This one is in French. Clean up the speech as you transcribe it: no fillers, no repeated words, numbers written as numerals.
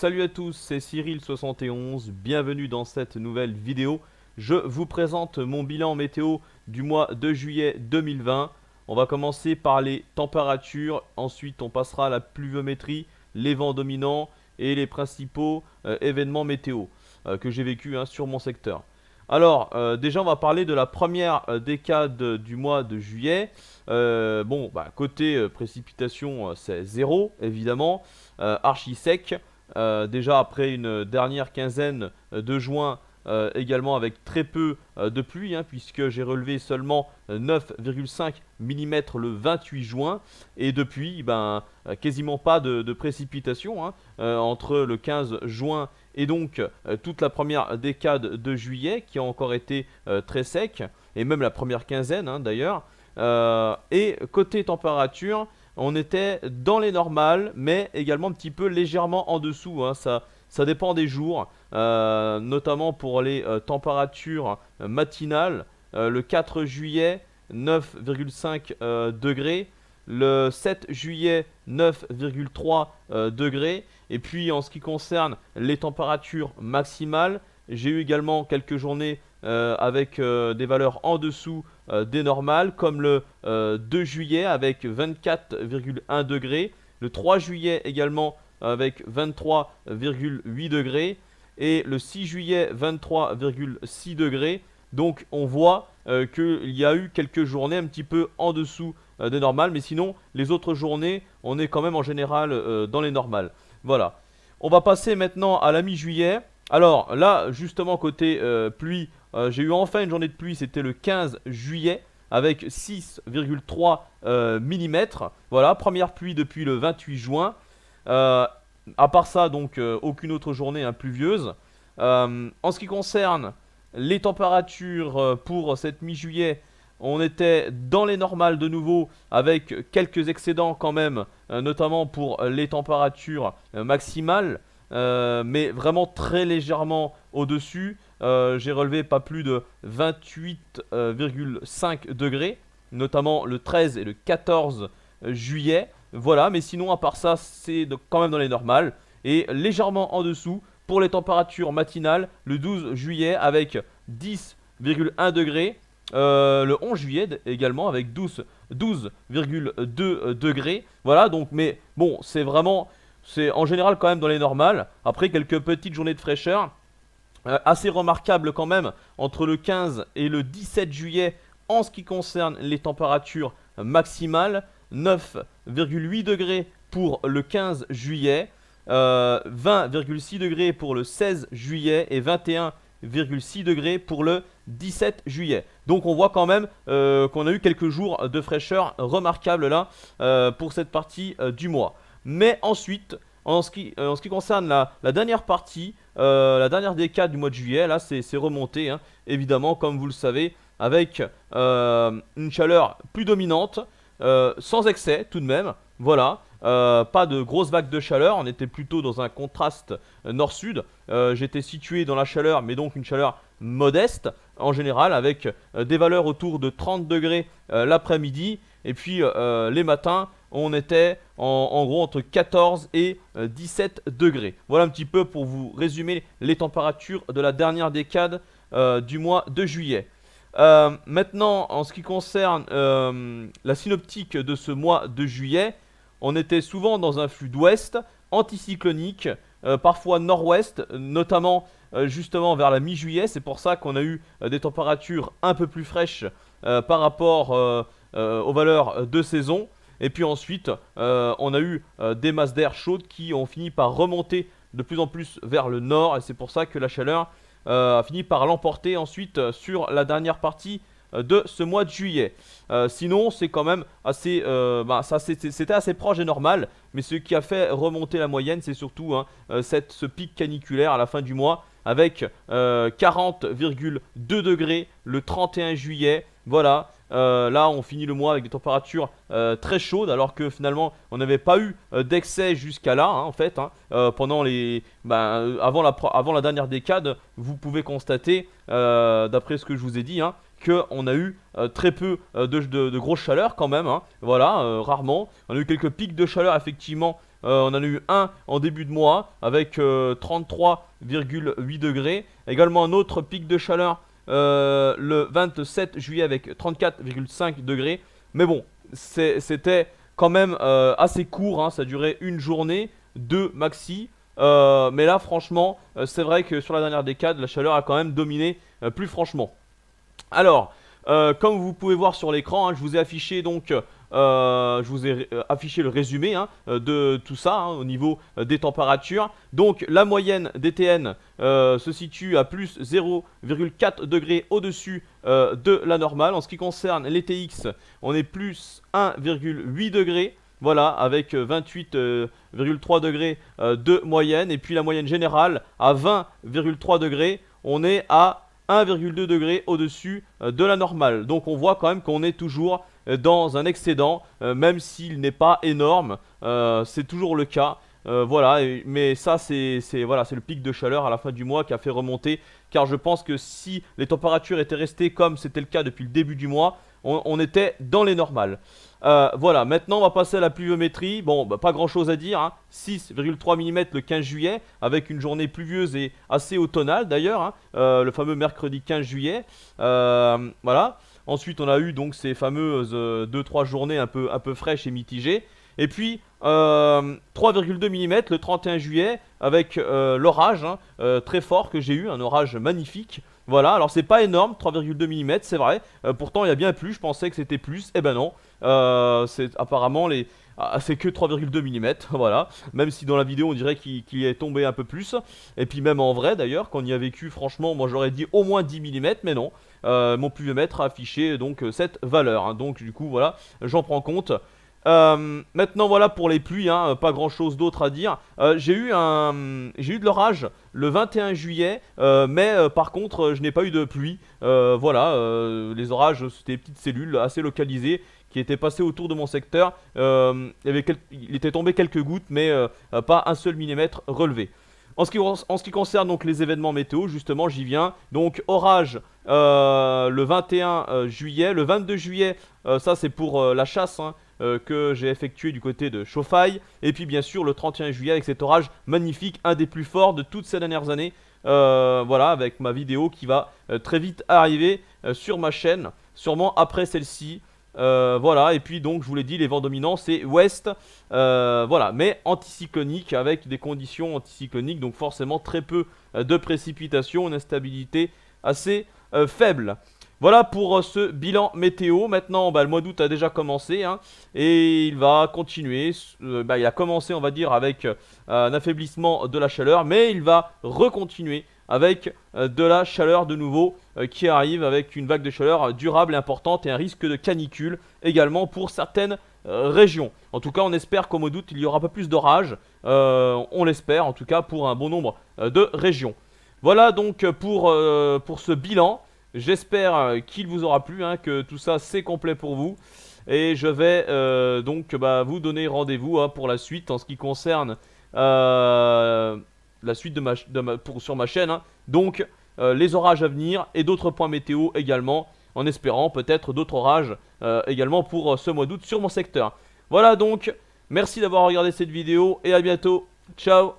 salut à tous, c'est Cyril71, bienvenue dans cette nouvelle vidéo. Je vous présente mon bilan météo du mois de juillet 2020. On va commencer par les températures, ensuite on passera à la pluviométrie, les vents dominants et les principaux événements météo que j'ai vécu sur mon secteur. Alors, déjà on va parler de la première décade du mois de juillet. Côté précipitation, c'est zéro, évidemment, archi sec. Déjà après une dernière quinzaine de juin, également avec très peu de pluie, puisque j'ai relevé seulement 9,5 mm le 28 juin. Et depuis, quasiment pas de précipitation entre le 15 juin et donc toute la première décade de juillet qui a encore été très sec, et même la première quinzaine d'ailleurs. Et côté température, on était dans les normales, mais également un petit peu légèrement en dessous. Ça dépend des jours, notamment pour les températures matinales. Le 4 juillet, 9,5 degrés. Le 7 juillet, 9,3 degrés. Et puis en ce qui concerne les températures maximales, j'ai eu également quelques journées avec des valeurs en dessous des normales, comme le 2 juillet avec 24,1 degrés, le 3 juillet également avec 23,8 degrés et le 6 juillet 23,6 degrés. Donc on voit qu'il y a eu quelques journées un petit peu en dessous des normales, mais sinon les autres journées on est quand même en général dans les normales. Voilà. On va passer maintenant à la mi-juillet. Alors là, justement, côté pluie, j'ai eu enfin une journée de pluie, c'était le 15 juillet avec 6,3 mm. Voilà, première pluie depuis le 28 juin. À part ça, donc, aucune autre journée pluvieuse. En ce qui concerne les températures pour cette mi-juillet, on était dans les normales de nouveau avec quelques excédents quand même, notamment pour les températures maximales. Mais vraiment très légèrement au-dessus. J'ai relevé pas plus de 28,5 degrés, notamment le 13 et le 14 juillet. Voilà, mais sinon à part ça, c'est quand même dans les normales. Et légèrement en dessous pour les températures matinales, le 12 juillet avec 10,1 degrés. Le 11 juillet également avec 12,2 degrés. Voilà, donc, mais bon, c'est en général quand même dans les normales. Après, quelques petites journées de fraîcheur. Assez remarquable quand même entre le 15 et le 17 juillet en ce qui concerne les températures maximales. 9,8 degrés pour le 15 juillet, 20,6 degrés pour le 16 juillet et 21,6 degrés pour le 17 juillet. Donc on voit quand même qu'on a eu quelques jours de fraîcheur remarquables là pour cette partie du mois. Mais ensuite, en ce qui concerne la dernière partie, la dernière décade du mois de juillet, là c'est remonté, évidemment, comme vous le savez, avec une chaleur plus dominante, sans excès tout de même. Voilà, pas de grosses vagues de chaleur, on était plutôt dans un contraste nord-sud. J'étais situé dans la chaleur, mais donc une chaleur modeste en général, avec des valeurs autour de 30 degrés l'après-midi. Et puis les matins, on était en gros entre 14 et 17 degrés. Voilà un petit peu pour vous résumer les températures de la dernière décade du mois de juillet. Maintenant, en ce qui concerne la synoptique de ce mois de juillet, on était souvent dans un flux d'ouest, anticyclonique, parfois nord-ouest, notamment justement vers la mi-juillet. C'est pour ça qu'on a eu des températures un peu plus fraîches par rapport aux valeurs de saison. Et puis ensuite, on a eu des masses d'air chaudes qui ont fini par remonter de plus en plus vers le nord. Et c'est pour ça que la chaleur a fini par l'emporter ensuite sur la dernière partie de ce mois de juillet. Sinon, c'est quand même assez, c'était assez proche des normales. Mais ce qui a fait remonter la moyenne, c'est surtout ce pic caniculaire à la fin du mois avec 40,2 degrés le 31 juillet. Voilà, là on finit le mois avec des températures très chaudes, alors que finalement on n'avait pas eu d'excès jusqu'à là en fait. Pendant avant la dernière décade, vous pouvez constater, d'après ce que je vous ai dit, qu'on a eu très peu de grosse chaleur quand même. Voilà, rarement. On a eu quelques pics de chaleur effectivement On en a eu un en début de mois avec 33,8 degrés. Également un autre pic de chaleur le 27 juillet avec 34,5 degrés. Mais bon, c'était quand même assez court, hein, ça durait une journée, deux maxi. Mais là, franchement, c'est vrai que sur la dernière décade, la chaleur a quand même dominé plus franchement. Alors, comme vous pouvez voir sur l'écran, hein, je vous ai affiché donc, affiché le résumé hein, de tout ça hein, au niveau des températures. Donc, la moyenne DTN se situe à plus 0,4 degrés au-dessus de la normale. En ce qui concerne les TX, on est plus 1,8 degrés. Voilà, avec 28,3 degrés de moyenne. Et puis la moyenne générale à 20,3 degrés. On est à 1,2 degré au-dessus de la normale. Donc on voit quand même qu'on est toujours dans un excédent, même s'il n'est pas énorme. C'est toujours le cas. Voilà, mais ça voilà, c'est le pic de chaleur à la fin du mois qui a fait remonter. Car je pense que si les températures étaient restées comme c'était le cas depuis le début du mois, on était dans les normales. Voilà, maintenant on va passer à la pluviométrie. Bon, bah, pas grand chose à dire, hein. 6,3 mm le 15 juillet, avec une journée pluvieuse et assez automnale d'ailleurs, hein. Le fameux mercredi 15 juillet. Voilà. Ensuite, on a eu donc ces fameuses 2-3 journées un peu fraîches et mitigées. Et puis 3,2 mm le 31 juillet avec l'orage hein, très fort que j'ai eu, un orage magnifique. Voilà, alors c'est pas énorme, 3,2 mm, c'est vrai. Pourtant il y a bien plus, je pensais que c'était plus. Eh ben non, c'est apparemment c'est que 3,2 mm, voilà. Même si dans la vidéo on dirait qu'il est tombé un peu plus. Et puis même en vrai d'ailleurs, quand on y a vécu, franchement, moi j'aurais dit au moins 10 mm, mais non. Mon pluviomètre a affiché donc cette valeur, hein. Donc du coup voilà, j'en prends compte. Maintenant voilà pour les pluies, hein, pas grand chose d'autre à dire. J'ai eu de l'orage le 21 juillet, mais par contre je n'ai pas eu de pluie. Voilà, les orages c'était des petites cellules assez localisées qui étaient passées autour de mon secteur. Il était tombé quelques gouttes, mais pas un seul millimètre relevé. En ce qui concerne donc les événements météo, justement, j'y viens. Donc, orage le 21 juillet. Le 22 juillet, ça c'est pour la chasse hein, que j'ai effectuée du côté de Chauffaille. Et puis, bien sûr, le 31 juillet avec cet orage magnifique, un des plus forts de toutes ces dernières années. Voilà, avec ma vidéo qui va très vite arriver sur ma chaîne, sûrement après celle-ci. Voilà, et puis donc je vous l'ai dit, les vents dominants c'est ouest, voilà, mais anticyclonique avec des conditions anticycloniques, donc forcément très peu de précipitations, une instabilité assez faible. Voilà pour ce bilan météo. Maintenant bah, le mois d'août a déjà commencé hein, et il va continuer. Il a commencé on va dire avec un affaiblissement de la chaleur, mais il va recontinuer avec de la chaleur de nouveau qui arrive avec une vague de chaleur durable et importante et un risque de canicule également pour certaines régions. En tout cas on espère qu'au mois d'août il y aura pas plus d'orage, on l'espère en tout cas pour un bon nombre de régions. Voilà donc pour ce bilan. J'espère qu'il vous aura plu, hein, que tout ça c'est complet pour vous. Et je vais donc vous donner rendez-vous hein, pour la suite en ce qui concerne la suite sur ma chaîne. Hein. Donc les orages à venir et d'autres points météo également, en espérant peut-être d'autres orages également pour ce mois d'août sur mon secteur. Voilà donc, merci d'avoir regardé cette vidéo et à bientôt. Ciao.